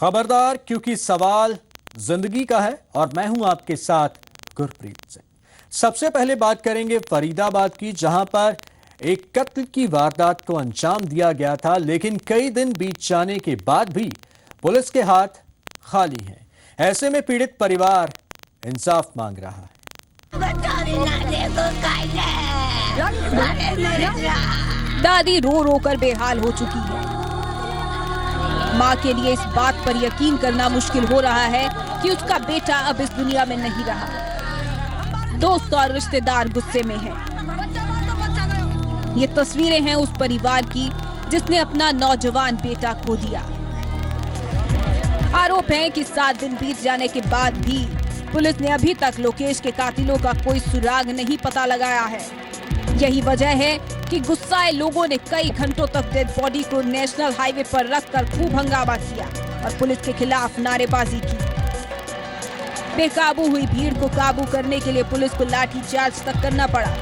खबरदार, क्योंकि सवाल जिंदगी का है और मैं हूं आपके साथ गुरप्रीत सिंह। सबसे पहले बात करेंगे फरीदाबाद की, जहां पर एक कत्ल की वारदात को अंजाम दिया गया था, लेकिन कई दिन बीत जाने के बाद भी पुलिस के हाथ खाली हैं। ऐसे में पीड़ित परिवार इंसाफ मांग रहा है। दादी रो रो कर बेहाल हो चुकी है। माँ के लिए इस बात पर यकीन करना मुश्किल हो रहा है कि उसका बेटा अब इस दुनिया में नहीं रहा। दोस्त और रिश्तेदार गुस्से में हैं। ये तस्वीरें हैं उस परिवार की जिसने अपना नौजवान बेटा खो दिया। आरोप है कि 7 दिन बीत जाने के बाद भी पुलिस ने अभी तक लोकेश के कातिलों का कोई सुराग नहीं पता लगाया है। यही वजह है कि गुस्साए लोगों ने कई घंटों तक डेड बॉडी को नेशनल हाईवे पर रखकर खूब हंगामा किया और पुलिस के खिलाफ नारेबाजी की। बेकाबू हुई भीड़ को काबू करने के लिए पुलिस को लाठीचार्ज तक करना पड़ा।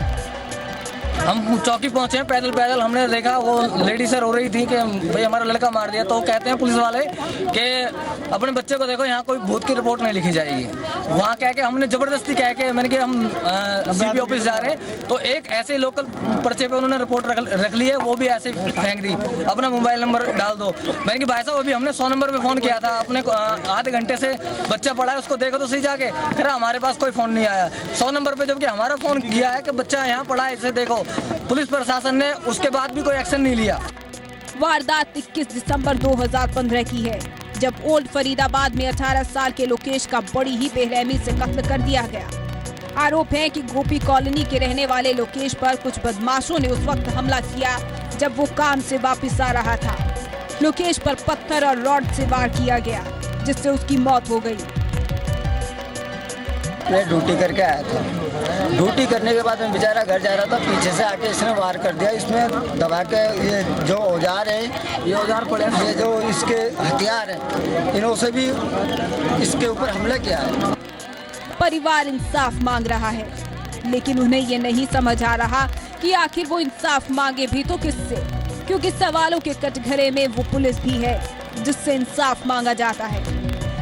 हम चौकी पहुंचे, पैदल पैदल हमने देखा वो लेडी सर रो रही थी कि भाई हमारा लड़का मार दिया। तो कहते हैं पुलिस वाले कि अपने बच्चे को देखो, यहाँ कोई भूत की रिपोर्ट नहीं लिखी जाएगी। वहाँ कह के हमने जबरदस्ती कह के मैंने कि हम सीपी ऑफिस जा रहे हैं, तो एक ऐसे लोकल पर्चे पे उन्होंने रिपोर्ट रख ली है, वो भी ऐसे फेंक दी, अपना मोबाइल नंबर डाल दो। मैंने कि भाई साहब अभी हमने 100 नंबर पे फोन किया था, अपने आधे घंटे से बच्चा पड़ा है, उसको देखो तो सही जाके। फिर हमारे पास कोई फोन नहीं आया 100 नंबर पे, जबकि हमारा फोन किया है कि बच्चा यहाँ पड़ा है, इसे देखो। पुलिस प्रशासन ने उसके बाद भी कोई एक्शन नहीं लिया। वारदात 21 दिसंबर 2015 की है, जब ओल्ड फरीदाबाद में 18 साल के लोकेश का बड़ी ही बेरहमी से कत्ल कर दिया गया। आरोप है कि गोपी कॉलोनी के रहने वाले लोकेश पर कुछ बदमाशों ने उस वक्त हमला किया जब वो काम से वापस आ रहा था। लोकेश पर पत्थर और रॉड से वार किया गया, जिससे उसकी मौत हो गई। मैं ड्यूटी करके आया था। ड्यूटी करने के बाद मैं बेचारा घर जा रहा था, पीछे से आके इसने वार कर दिया। इसमें दबा के ये जो औजार है, ये औजार पड़े, ये जो इसके हथियार हैं, इन्हों से भी इसके ऊपर हमला किया है। परिवार इंसाफ मांग रहा है, लेकिन उन्हें ये नहीं समझ आ रहा कि आखिर वो इंसाफ मांगे भी तो किससे, क्योंकि सवालों के कटघरे में वो पुलिस भी है जिससे इंसाफ मांगा जाता है।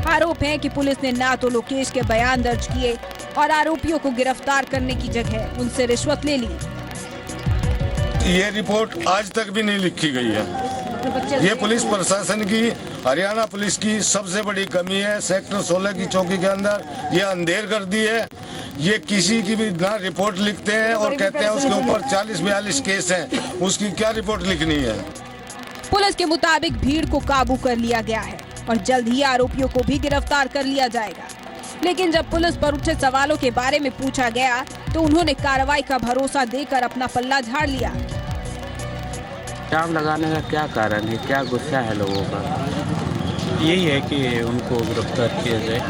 आरोप है कि पुलिस ने ना तो लोकेश के बयान दर्ज किए और आरोपियों को गिरफ्तार करने की जगह उनसे रिश्वत ले ली। ये रिपोर्ट आज तक भी नहीं लिखी गई है। ये पुलिस प्रशासन की, हरियाणा पुलिस की सबसे बड़ी कमी है। सेक्टर 16 की चौकी के अंदर ये अंधेर कर दी है। ये किसी की भी ना रिपोर्ट लिखते हैं और कहते हैं उसके ऊपर 40-42 केस हैं, उसकी क्या रिपोर्ट लिखनी है। पुलिस के मुताबिक भीड़ को काबू कर लिया गया है और जल्द ही आरोपियों को भी गिरफ्तार कर लिया जाएगा। लेकिन जब पुलिस पर उठे सवालों के बारे में पूछा गया तो उन्होंने कार्रवाई का भरोसा देकर अपना पल्ला झाड़ लिया। जाम लगाने का क्या कारण है, क्या गुस्सा है लोगों का? यही है कि उनको गिरफ्तार किया जाए।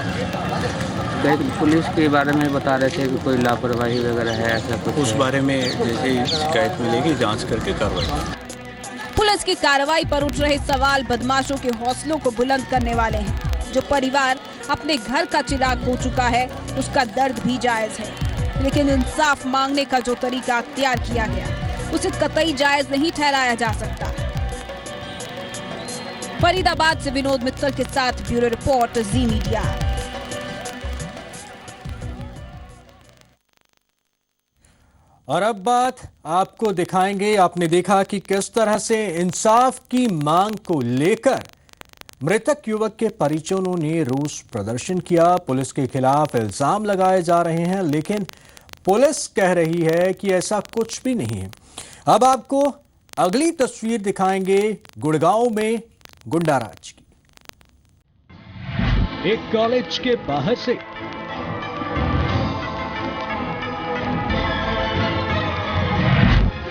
पुलिस के बारे में बता रहे थे कि कोई लापरवाही वगैरह है, ऐसा कुछ? उस बारे में जैसे ही शिकायत मिलेगी जांच करके कार्रवाई। पुलिस की कार्रवाई पर उठ रहे सवाल बदमाशों के हौसलों को बुलंद करने वाले हैं। जो परिवार अपने घर का चिराग खो चुका है, उसका दर्द भी जायज है, लेकिन इंसाफ मांगने का जो तरीका अख्तियार किया गया उसे कतई जायज नहीं ठहराया जा सकता। फरीदाबाद से विनोद मित्तल के साथ ब्यूरो रिपोर्ट, जी मीडिया। और अब बात आपको दिखाएंगे। आपने देखा कि किस तरह से इंसाफ की मांग को लेकर मृतक युवक के परिजनों ने रोष प्रदर्शन किया। पुलिस के खिलाफ इल्जाम लगाए जा रहे हैं, लेकिन पुलिस कह रही है कि ऐसा कुछ भी नहीं है। अब आपको अगली तस्वीर दिखाएंगे गुड़गांव में गुंडाराज की। एक कॉलेज के बाहर से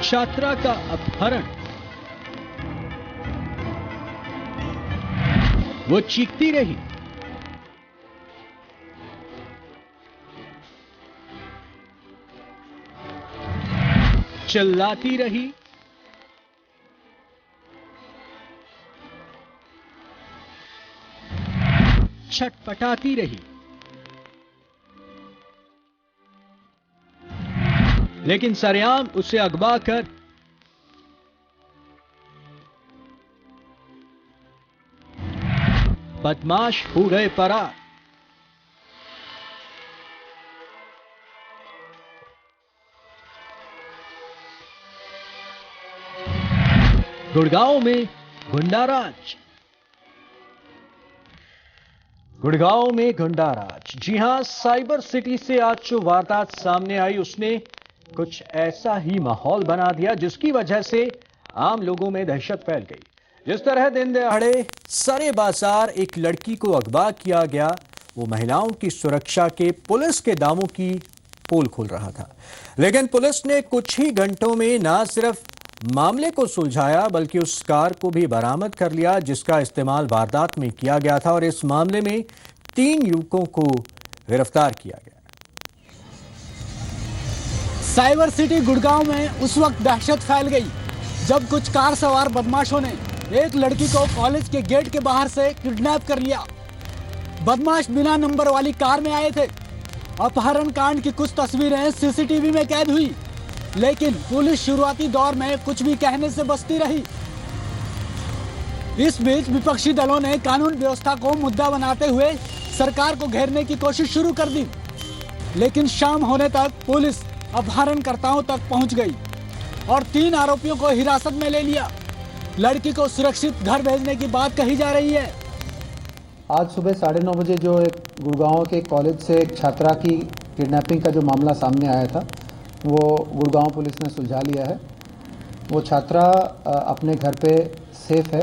छात्रा का अपहरण। वो चीखती रही, चिल्लाती रही, छटपटाती रही, लेकिन सरेआम उसे अगवा कर बदमाश हो गए फरार। गुड़गांव में गुंडाराज। गुड़गांव में गुंडाराज। जी हां, साइबर सिटी से आज जो वारदात सामने आई उसने कुछ ऐसा ही माहौल बना दिया जिसकी वजह से आम लोगों में दहशत फैल गई। जिस तरह दिन दहाड़े सरे बाजार एक लड़की को अगवा किया गया, वो महिलाओं की सुरक्षा के पुलिस के दावों की पोल खोल रहा था। लेकिन पुलिस ने कुछ ही घंटों में न सिर्फ मामले को सुलझाया बल्कि उस कार को भी बरामद कर लिया जिसका इस्तेमाल वारदात में किया गया था, और इस मामले में 3 युवकों को गिरफ्तार किया गया। साइबर सिटी गुड़गांव में उस वक्त दहशत फैल गई जब कुछ कार सवार बदमाशों ने एक लड़की को कॉलेज के गेट के बाहर से किडनैप कर लिया। बदमाश बिना नंबर वाली कार में आए थे। अपहरण कांड की कुछ तस्वीरें सीसीटीवी में कैद हुई, लेकिन पुलिस शुरुआती दौर में कुछ भी कहने से बचती रही। इस बीच विपक्षी दलों ने कानून व्यवस्था को मुद्दा बनाते हुए सरकार को घेरने की कोशिश शुरू कर दी, लेकिन शाम होने तक पुलिस अपहरणकर्ताओं तक पहुंच गई और 3 आरोपियों को हिरासत में ले लिया। लड़की को सुरक्षित घर भेजने की बात कही जा रही है। आज सुबह 9:30 बजे जो एक गुड़गांव के कॉलेज से एक छात्रा की किडनैपिंग का जो मामला सामने आया था, वो गुड़गांव पुलिस ने सुलझा लिया है। वो छात्रा अपने घर पे सेफ है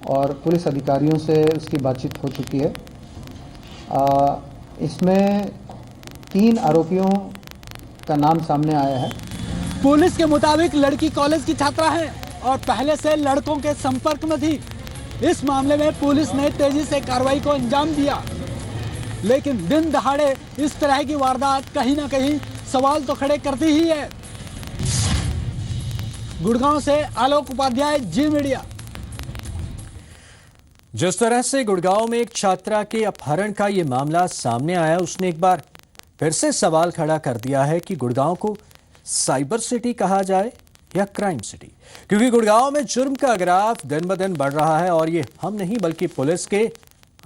और पुलिस अधिकारियों से उसकी बातचीत हो चुकी है। इसमें 3 आरोपियों का नाम सामने आया है। पुलिस के मुताबिक लड़की कॉलेज की छात्रा है और पहले से लड़कों के संपर्क में थी। इस मामले में पुलिस ने तेजी से कार्रवाई को अंजाम दिया, लेकिन दिन दहाड़े इस तरह की वारदात कहीं ना कहीं सवाल तो खड़े करती ही है। गुड़गांव से आलोक उपाध्याय, जी मीडिया। जिस तरह से गुड़गांव में एक छात्रा के अपहरण का ये मामला सामने आया, उसने एक बार फिर से सवाल खड़ा कर दिया है कि गुड़गांव को साइबर सिटी कहा जाए या क्राइम सिटी, क्योंकि गुड़गांव में जुर्म का ग्राफ दिन ब दिन बढ़ रहा है और ये हम नहीं बल्कि पुलिस के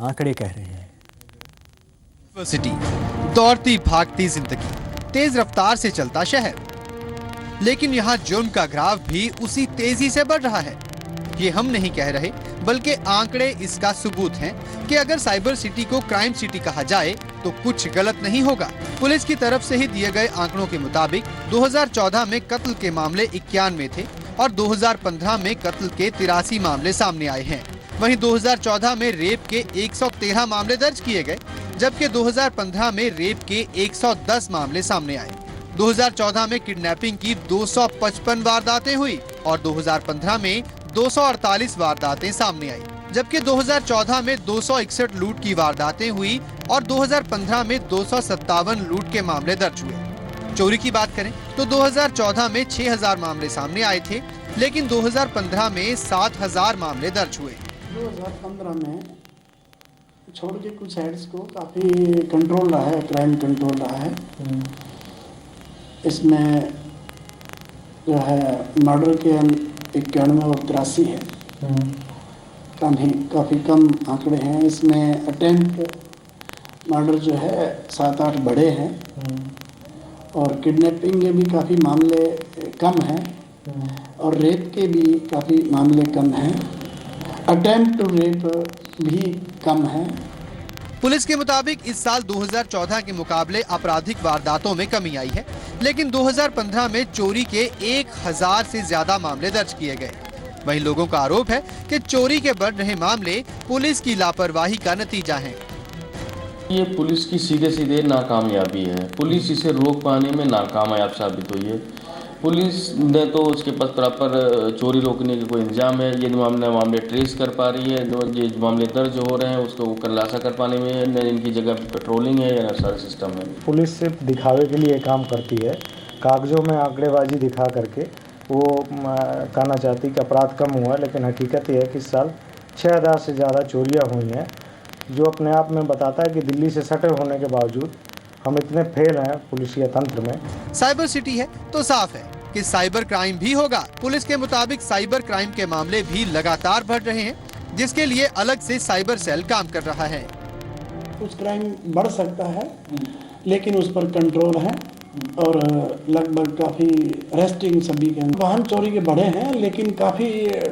आंकड़े कह रहे हैं। सिटी, दौड़ती भागती जिंदगी, तेज रफ्तार से चलता शहर, लेकिन यहाँ जुर्म का ग्राफ भी उसी तेजी से बढ़ रहा है। ये हम नहीं कह रहे बल्कि आंकड़े इसका सबूत हैं कि अगर साइबर सिटी को क्राइम सिटी कहा जाए तो कुछ गलत नहीं होगा। पुलिस की तरफ से ही दिए गए आंकड़ों के मुताबिक 2014 में कत्ल के मामले 91 थे और 2015 में कत्ल के 83 मामले सामने आए हैं। वहीं 2014 में रेप के 113 मामले दर्ज किए गए, जबकि 2015 में रेप के 110 मामले सामने आए। 2014 में किडनैपिंग की 255 वारदातें हुई और 2015 में 248 वारदातें सामने आई, जबकि 2014 में 261 लूट की वारदातें हुई और 2015 में 257 लूट के मामले दर्ज हुए। चोरी की बात करें तो 2014 में 6000 मामले सामने आए थे, लेकिन 2015 में 7000 मामले दर्ज हुए। 2015 में छोड़ के कुछ साइड्स को काफ़ी कंट्रोल रहा है, क्राइम कंट्रोल रहा है। इसमें जो है मर्डर के 91 और 83 है, काफ़ी कम आंकड़े हैं। इसमें अटेम्प्ट मर्डर जो है 7-8 बड़े हैं और किडनैपिंग के भी काफ़ी मामले कम हैं और रेप के भी काफ़ी मामले कम हैं। अटेम्प्ट टू रेप भी कम है। पुलिस के मुताबिक इस साल 2014 के मुकाबले आपराधिक वारदातों में कमी आई है, लेकिन 2015 में चोरी के 1000 से ज्यादा मामले दर्ज किए गए। वहीं लोगों का आरोप है कि चोरी के बढ़ रहे मामले पुलिस की लापरवाही का नतीजा हैं। ये पुलिस की सीधे सीधे नाकामयाबी है। पुलिस इसे रोक पाने में नाकामयाब साबित हुई है। पुलिस ने तो उसके पास प्रॉपर चोरी रोकने के कोई इंतजाम है, ये मामले ट्रेस कर पा रही है, जो ये मामले दर्ज हो रहे हैं उसको खुलासा कर पाने में न इनकी जगह पेट्रोलिंग है या सारा सिस्टम है। पुलिस सिर्फ दिखावे के लिए काम करती है, कागजों में आंकड़ेबाजी दिखा करके वो कहना चाहती कि अपराध कम हुआ, लेकिन हकीकत यह है कि इस साल 6000 से ज़्यादा चोरियाँ हुई हैं, जो अपने आप में बताता है कि दिल्ली से सटे होने के बावजूद हम इतने फेल हैं पुलिसिया तंत्र में। साइबर सिटी है तो साफ है कि साइबर क्राइम भी होगा। पुलिस के मुताबिक साइबर क्राइम के मामले भी लगातार बढ़ रहे हैं। जिसके लिए अलग से साइबर सेल काम कर रहा है। कुछ क्राइम बढ़ सकता है, लेकिन उस पर कंट्रोल है और लगभग काफ़ी रेस्टिंग सभी के वाहन चोरी के बढ़े हैं, लेकिन काफ़ी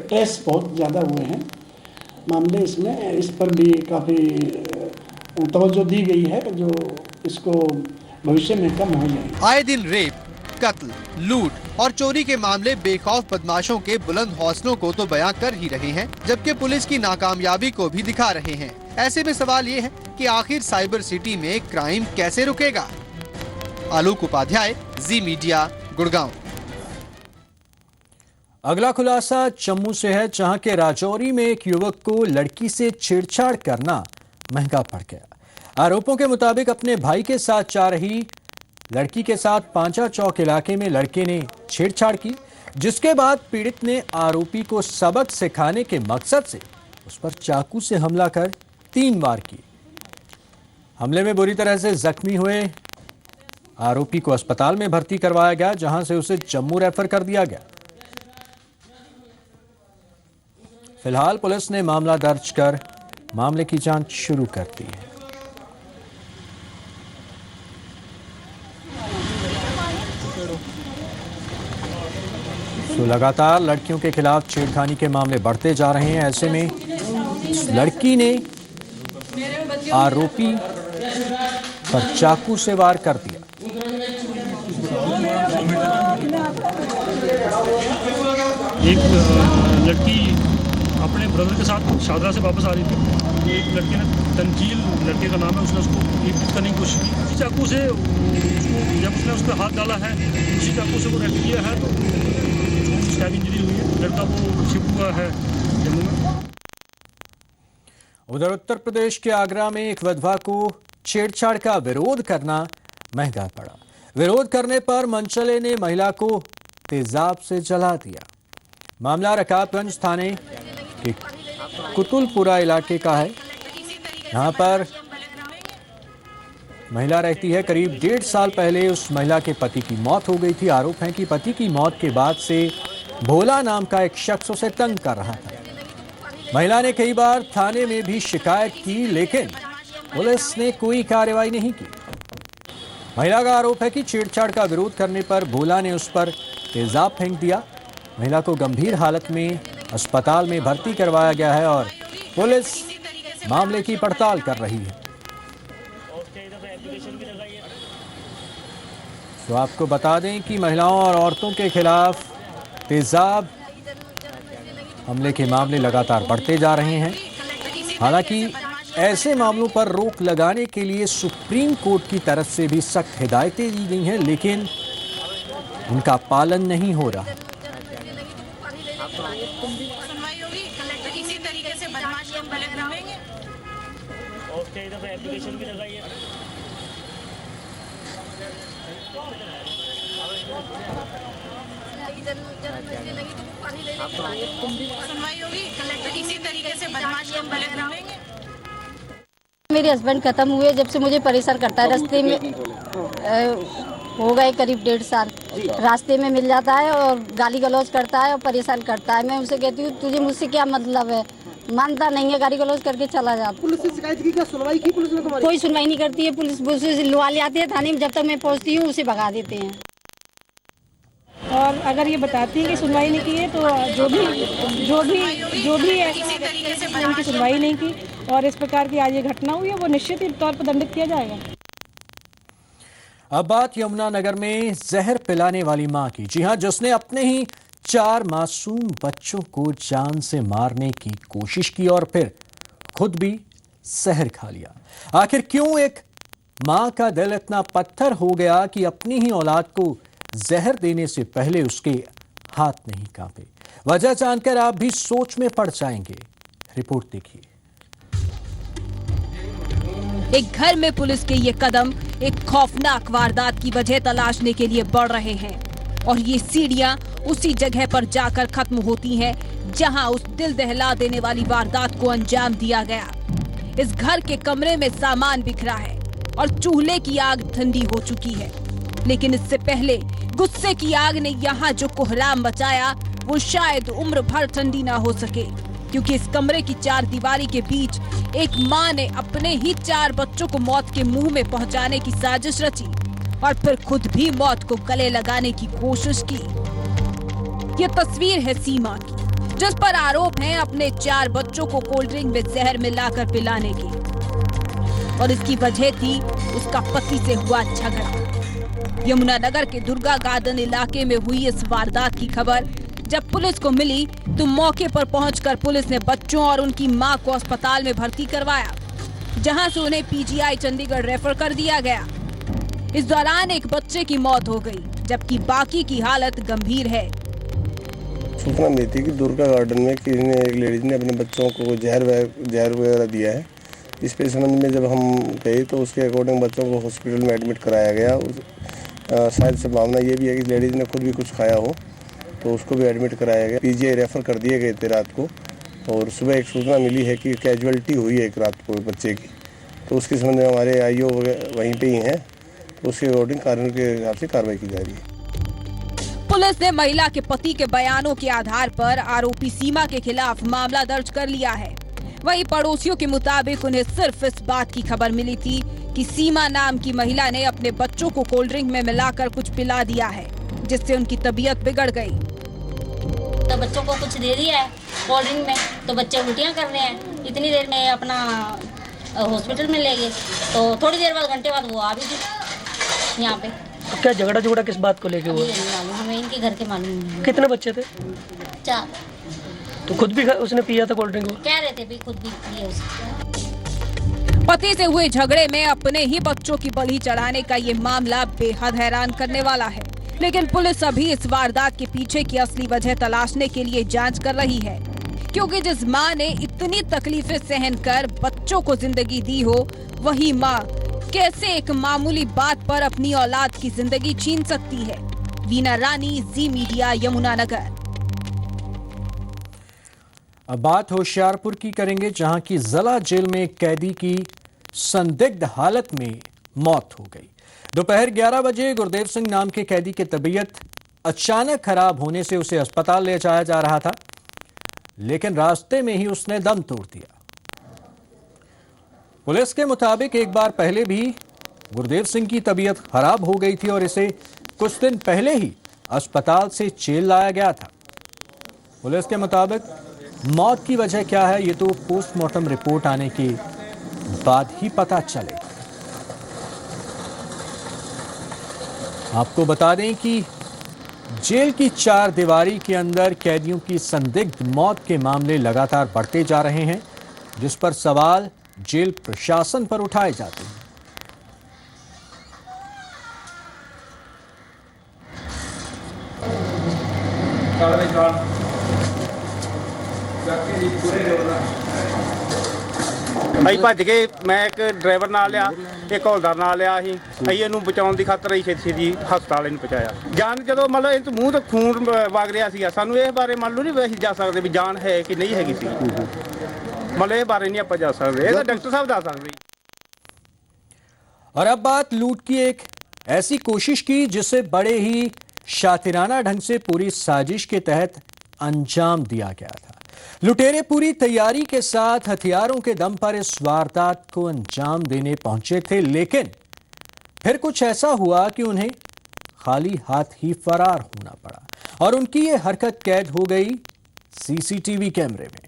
ट्रेस बहुत ज़्यादा हुए हैं मामले। इसमें इस पर भी काफ़ी तवज्जो दी गई है जो इसको भविष्य में कम हो जाए। आए दिन रेप, कत्ल, लूट और चोरी के मामले बेखौफ बदमाशों के बुलंद हौसलों को तो बयां कर ही रहे हैं, जबकि पुलिस की नाकामयाबी को भी दिखा रहे हैं। ऐसे में सवाल ये है कि आखिर साइबर सिटी में क्राइम कैसे रुकेगा? आलोक उपाध्याय, जी मीडिया, गुड़गांव। अगला खुलासा जम्मू से है, जहां के राजौरी में एक युवक को लड़की से छेड़छाड़ करना महंगा पड़ गया। आरोपों के मुताबिक अपने भाई के साथ जा रही लड़की के साथ पांचा चौक इलाके में लड़के ने छेड़छाड़ की, जिसके बाद पीड़ित ने आरोपी को सबक सिखाने के मकसद से उस पर चाकू से हमला कर 3 वार किए। हमले में बुरी तरह से जख्मी हुए आरोपी को अस्पताल में भर्ती करवाया गया, जहां से उसे जम्मू रेफर कर दिया गया। फिलहाल पुलिस ने मामला दर्ज कर मामले की जांच शुरू कर दी है। तो लगातार लड़कियों के खिलाफ छेड़खानी के मामले बढ़ते जा रहे हैं। ऐसे में इस लड़की ने आरोपी पर चाकू से वार कर दिया। एक लड़की अपने ब्रदर के साथ शादरा से वापस आ रही थी। एक लड़के ने, तंजील लड़के का नाम है, उसने उसको पीट करने की कोशिश की। उसी चाकू से जब उसने उस पर हाथ डाला है, उसी चाकू से वो रेस्ट किया है, तो उसका इंजरी हुई है। लड़का वो शिफ्ट हुआ है जम्मू में। उधर उत्तर प्रदेश के आगरा में एक विधवा को छेड़छाड़ का विरोध करना महंगा पड़ा। विरोध करने पर मनचले ने महिला को तेजाब से जला दिया। मामला रकाबगंज थाने के कुतुलपुरा इलाके का है। यहां पर महिला रहती है। करीब 1.5 साल पहले उस महिला के पति की मौत हो गई थी। आरोप है कि पति की मौत के बाद से भोला नाम का एक शख्स उसे तंग कर रहा था। महिला ने कई बार थाने में भी शिकायत की, लेकिन पुलिस ने कोई कार्रवाई नहीं की। महिला का आरोप है कि छेड़छाड़ का विरोध करने पर भोला ने उस पर तेजाब फेंक दिया। महिला को गंभीर हालत में अस्पताल में भर्ती करवाया गया है और पुलिस मामले की पड़ताल कर रही है। तो आपको बता दें कि महिलाओं और औरतों के खिलाफ तेजाब हमले के मामले लगातार बढ़ते जा रहे हैं। हालांकि ऐसे मामलों पर रोक लगाने के लिए सुप्रीम कोर्ट की तरफ से भी सख्त हिदायतें दी गई हैं, लेकिन उनका पालन नहीं हो रहा। मेरे हस्बैंड खत्म हुए जब से मुझे परेशान करता है। रास्ते में हो गए करीब 1.5 साल। रास्ते में मिल जाता है और गाली गलौज करता है और परेशान करता है। मैं उनसे कहती हूँ तुझे मुझसे क्या मतलब है, मानता नहीं है, गाली गलौज करके चला जाता। पुलिस से शिकायत की, क्या सुनवाई की पुलिस ने तुम्हारी? कोई सुनवाई नहीं करती है पुलिस से लुआ ले आते हैं थाने में। जब तक मैं पहुँचती हूँ उसे भगा देते हैं। और अगर ये बताती है कि सुनवाई नहीं की है तो जो भी उनकी सुनवाई नहीं की और इस प्रकार की आज ये घटना हुई है वो निश्चित ही तौर पर दंडित किया जाएगा। अब बात यमुनानगर में जहर पिलाने वाली मां की। जी हां, जिसने अपने ही 4 मासूम बच्चों को जान से मारने की कोशिश की और फिर खुद भी जहर खा लिया। आखिर क्यों एक मां का दिल इतना पत्थर हो गया कि अपनी ही औलाद को जहर देने से पहले उसके हाथ नहीं कांपे? वजह जानकर आप भी सोच में पड़ जाएंगे। रिपोर्ट देखिए। एक घर में पुलिस के ये कदम एक खौफनाक वारदात की वजह तलाशने के लिए बढ़ रहे हैं और ये सीढ़ियां उसी जगह पर जाकर खत्म होती हैं जहां उस दिल दहला देने वाली वारदात को अंजाम दिया गया। इस घर के कमरे में सामान बिखरा है और चूल्हे की आग ठंडी हो चुकी है, लेकिन इससे पहले गुस्से की आग ने यहाँ जो कोहराम मचाया वो शायद उम्र भर ठंडी ना हो सके, क्योंकि इस कमरे की चार दीवारी के बीच एक मां ने अपने ही 4 बच्चों को मौत के मुंह में पहुंचाने की साजिश रची और फिर खुद भी मौत को गले लगाने की कोशिश की। ये तस्वीर है सीमा की, जिस पर आरोप है अपने 4 बच्चों को कोल्ड ड्रिंक में जहर मिलाकर पिलाने की, और इसकी वजह थी उसका पति से हुआ झगड़ा। यमुनानगर के दुर्गा गार्डन इलाके में हुई इस वारदात की खबर जब पुलिस को मिली तो मौके पर पहुंचकर पुलिस ने बच्चों और उनकी मां को अस्पताल में भर्ती करवाया, जहां से उन्हें पीजीआई चंडीगढ़ रेफर कर दिया गया। इस दौरान एक बच्चे की मौत हो गई, जबकि बाकी की हालत गंभीर है। सूचना मिली थी कि दुर्गा गार्डन में किसी ने, एक लेडीज ने अपने बच्चों को जहर वगैरह दिया है। इस पे संबंध में जब हम गए तो उसके अकॉर्डिंग बच्चों को हॉस्पिटल में एडमिट कराया गया। शायद संभावना ये भी है कि लेडीज ने खुद भी कुछ खाया हो, तो उसको भी एडमिट कराया गया। पीजीआई रेफर कर दिए गए थे रात को, और सुबह एक सूचना मिली है कि कैजुअलिटी हुई है एक रात को बच्चे की, तो उसके संबंध में हमारे आईओ वहीं पे ही हैं, तो उसके अकॉर्डिंग कानून के हिसाब से कार्रवाई की जा रही है। पुलिस ने महिला के पति के बयानों के आधार पर आरोपी सीमा के खिलाफ मामला दर्ज कर लिया है। वहीं पड़ोसियों के मुताबिक उन्हें सिर्फ इस बात की खबर मिली थी कि सीमा नाम की महिला ने अपने बच्चों को कोल्ड ड्रिंक में मिलाकर कुछ पिला दिया है, जिससे उनकी तबीयत बिगड़ गई। तो बच्चों को कुछ दे दिया है कोल्ड ड्रिंक में, तो बच्चे उल्टियाँ कर रहे हैं। इतनी देर में अपना हॉस्पिटल में ले गए, तो थोड़ी देर बाद, घंटे बाद वो आ भी थी यहाँ पे। तो क्या झगड़ा किस बात को लेके हुआ? हमें इनके घर के मालूम नहीं। कितने बच्चे थे? 4। तो खुद भी उसने पिया था कोल्ड ड्रिंक? कह रहे थे भी खुद भी पिए उसने। पति से हुए झगड़े में अपने ही बच्चों की बलि चढ़ाने का ये मामला बेहद हैरान करने वाला है, लेकिन पुलिस अभी इस वारदात के पीछे की असली वजह तलाशने के लिए जांच कर रही है, क्योंकि जिस मां ने इतनी तकलीफें सहन कर बच्चों को जिंदगी दी हो, वही मां कैसे एक मामूली बात पर अपनी औलाद की जिंदगी छीन सकती है। वीना रानी, जी मीडिया, यमुनानगर। अब बात होशियारपुर की करेंगे, जहां की जिला जेल में एक कैदी की संदिग्ध हालत में मौत हो गई। दोपहर 11 बजे गुरदेव सिंह नाम के कैदी की तबीयत अचानक खराब होने से उसे अस्पताल ले जाया जा रहा था, लेकिन रास्ते में ही उसने दम तोड़ दिया। पुलिस के मुताबिक एक बार पहले भी गुरदेव सिंह की तबीयत खराब हो गई थी और इसे कुछ दिन पहले ही अस्पताल से जेल लाया गया था। पुलिस के मुताबिक मौत की वजह क्या है, ये तो पोस्टमार्टम रिपोर्ट आने के बाद ही पता चलेगा। आपको बता दें कि जेल की 4 दीवारी के अंदर कैदियों की संदिग्ध मौत के मामले लगातार बढ़ते जा रहे हैं, जिस पर सवाल जेल प्रशासन पर उठाए जाते हैं। ਅਸੀਂ ਭੱਜ ਕੇ ਮੈਂ ਇੱਕ ਡਰਾਈਵਰ ਨਾਲ ਲਿਆ, ਇੱਕ ਹੌਲਦਾਰ ਨਾਲ ਲਿਆ। ਅਸੀਂ ਇਹਨੂੰ ਬਚਾਉਣ ਦੀ ਖਾਤਰ ਅਸੀਂ ਛੇਤੀ ਹਸਪਤਾਲ ਇਹਨੂੰ ਪਹੁੰਚਾਇਆ। ਜਾਨ ਜਦੋਂ ਮਤਲਬ ਇਹ ਮੂੰਹ ਤੋਂ ਖੂਨ ਵਗ ਰਿਹਾ ਸੀਗਾ, ਸਾਨੂੰ ਇਹ ਬਾਰੇ ਮੰਨ ਲਓ ਨਹੀਂ ਅਸੀਂ ਜਾ ਸਕਦੇ ਵੀ ਜਾਨ ਹੈ ਕਿ ਨਹੀਂ ਹੈਗੀ ਸੀ, ਮਤਲਬ ਇਹ ਬਾਰੇ ਨਹੀਂ ਆਪਾਂ ਜਾ ਸਕਦੇ, ਇਹ ਤਾਂ ਡਾਕਟਰ ਸਾਹਿਬ ਦੱਸ ਸਕਦੇ। और अब बात लूट की। एक ऐसी कोशिश की जिसे बड़े ही शातिराना ढंग से पूरी साजिश के तहत अंजाम दिया गया था। लुटेरे पूरी तैयारी के साथ हथियारों के दम पर इस वारदात को अंजाम देने पहुंचे थे, लेकिन फिर कुछ ऐसा हुआ कि उन्हें खाली हाथ ही फरार होना पड़ा और उनकी ये हरकत कैद हो गई सीसीटीवी कैमरे में।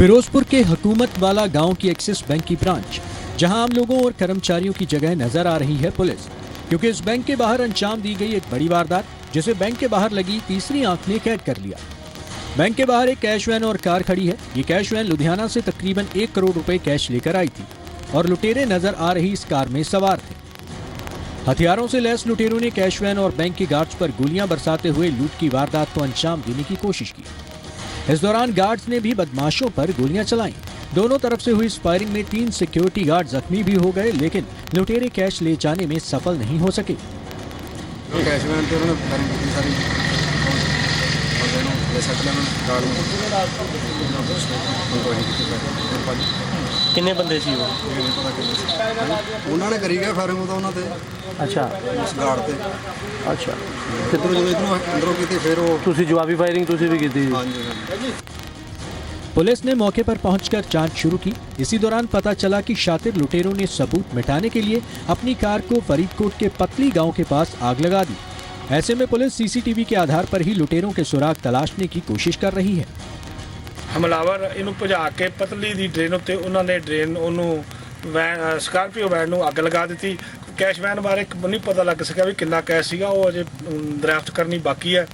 फिरोजपुर के हुकूमत वाला गांव की एक्सिस बैंक की ब्रांच, जहां आम लोगों और कर्मचारियों की जगह नजर आ रही है पुलिस, क्योंकि इस बैंक के बाहर अंजाम दी गई एक बड़ी वारदात, जिसे बैंक के बाहर लगी तीसरी आंख ने कैद कर लिया। बैंक के बाहर एक कैश वैन और कार खड़ी है। ये कैश वैन लुधियाना से तकरीबन 1 करोड़ रुपए कैश लेकर आई थी और लुटेरे नजर आ रही इस कार में सवार थे। हथियारों से लैस लुटेरों ने कैश वैन और बैंक के गार्ड्स पर गोलियां बरसाते हुए लूट की वारदात को अंजाम देने की कोशिश की। इस दौरान गार्ड्स ने भी बदमाशों पर गोलियां चलाईं। दोनों तरफ से हुई इस फायरिंग में 3 सिक्योरिटी गार्ड जख्मी भी हो गए, लेकिन लुटेरे कैश ले जाने में सफल नहीं हो सके। ਕਿੰਨੇ ਬੰਦੇ ਸੀ ਉਹ? ਉਹਨਾਂ ਨੇ ਕਰੀ ਗਿਆ ਫਾਇਰਿੰਗ ਤਾਂ ਉਹਨਾਂ ਤੇ। ਅੱਛਾ, ਉਸ ਗਾਰਡ ਤੇ। ਅੱਛਾ, ਕਿੱਧਰੋਂ ਜਦੋਂ ਇਧਰੋਂ ਅੰਦਰੋਂ ਕੀਤੀ ਫਿਰ ਉਹ ਤੁਸੀਂ ਜਵਾਬੀ ਫਾਇਰਿੰਗ ਤੁਸੀਂ ਵੀ ਕੀਤੀ? ਹਾਂਜੀ ਹਾਂਜੀ। पुलिस ने मौके पर पहुंचकर जांच शुरू की। इसी दौरान पता चला कि शातिर लुटेरों ने सबूत मिटाने के लिए अपनी कार को फरीदकोट के पतली गांव के पास आग लगा दी। ऐसे में पुलिस सीसीटीवी के आधार पर ही लुटेरों के सुराग तलाशने की कोशिश कर रही है। हमलावर इन्हू भजा के पतली दी ड्रेन उत्ते उन्होंने ने ड्रेन ओनू स्कार्पियो वैन नू अग लगा दी। कैश वैन बारे नहीं पता लग सका भी कितना कैश सीगा, वो अजे दरियाफ्त करनी बाकी है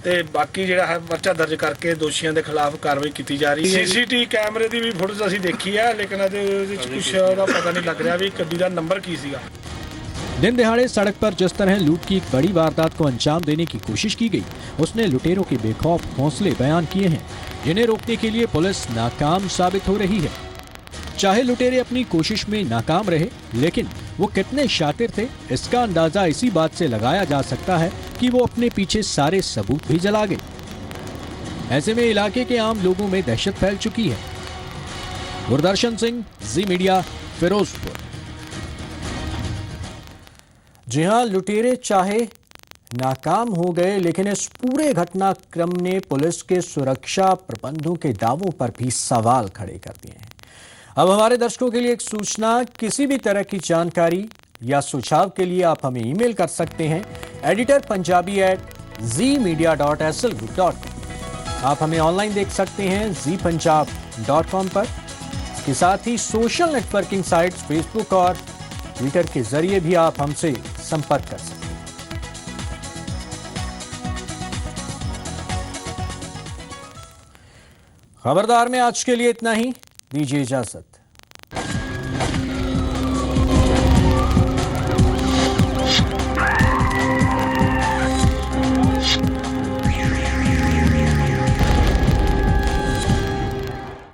ਤੇ ਬਾਕੀ ਜਿਹੜਾ ਹੈ ਪਰਚਾ ਦਰਜ ਕਰਕੇ ਦੋਸ਼ੀਆਂ ਦੇ ਖਿਲਾਫ ਕਾਰਵਾਈ ਕੀਤੀ ਜਾ ਰਹੀ ਹੈ। ਸੀਸੀਟੀ ਕੈਮਰੇ ਦੀ ਵੀ ਫੁਟੇਜ ਅਸੀਂ ਦੇਖੀ ਹੈ, ਲੇਕਿਨ ਇਹਦੇ ਵਿੱਚ ਕੁਝ ਉਹਦਾ ਪਤਾ नहीं लग रहा भी ਗੱਡੀ ਦਾ ਨੰਬਰ ਕੀ ਸੀਗਾ। दिन दहाड़े सड़क पर जिस तरह लूट की एक बड़ी वारदात को अंजाम देने की कोशिश की गई, उसने लुटेरों के बेखौफ हौसले बयान किए हैं, जिन्हें रोकने के लिए पुलिस नाकाम साबित हो रही है। चाहे लुटेरे अपनी कोशिश में नाकाम रहे, लेकिन वो कितने शातिर थे, इसका अंदाजा इसी बात से लगाया जा सकता है कि वो अपने पीछे सारे सबूत भी जला गए। ऐसे में इलाके के आम लोगों में दहशत फैल चुकी है। गुरदर्शन सिंह, जी मीडिया, फिरोजपुर। जी हां, लुटेरे चाहे नाकाम हो गए, लेकिन इस पूरे घटनाक्रम ने पुलिस के सुरक्षा प्रबंधों के दावों पर भी सवाल खड़े कर दिए हैं। अब हमारे दर्शकों के लिए एक सूचना, किसी भी तरह की जानकारी या सुझाव के लिए आप हमें ईमेल कर सकते हैं editorpunjabi@zmedia.slv.com। आप हमें ऑनलाइन देख सकते हैं zpunjab.com पर। इसके साथ ही सोशल नेटवर्किंग साइट्स फेसबुक और ट्विटर के जरिए भी आप हमसे संपर्क कर सकते हैं। खबरदार में आज के लिए इतना ही, दीजिए इजाजत।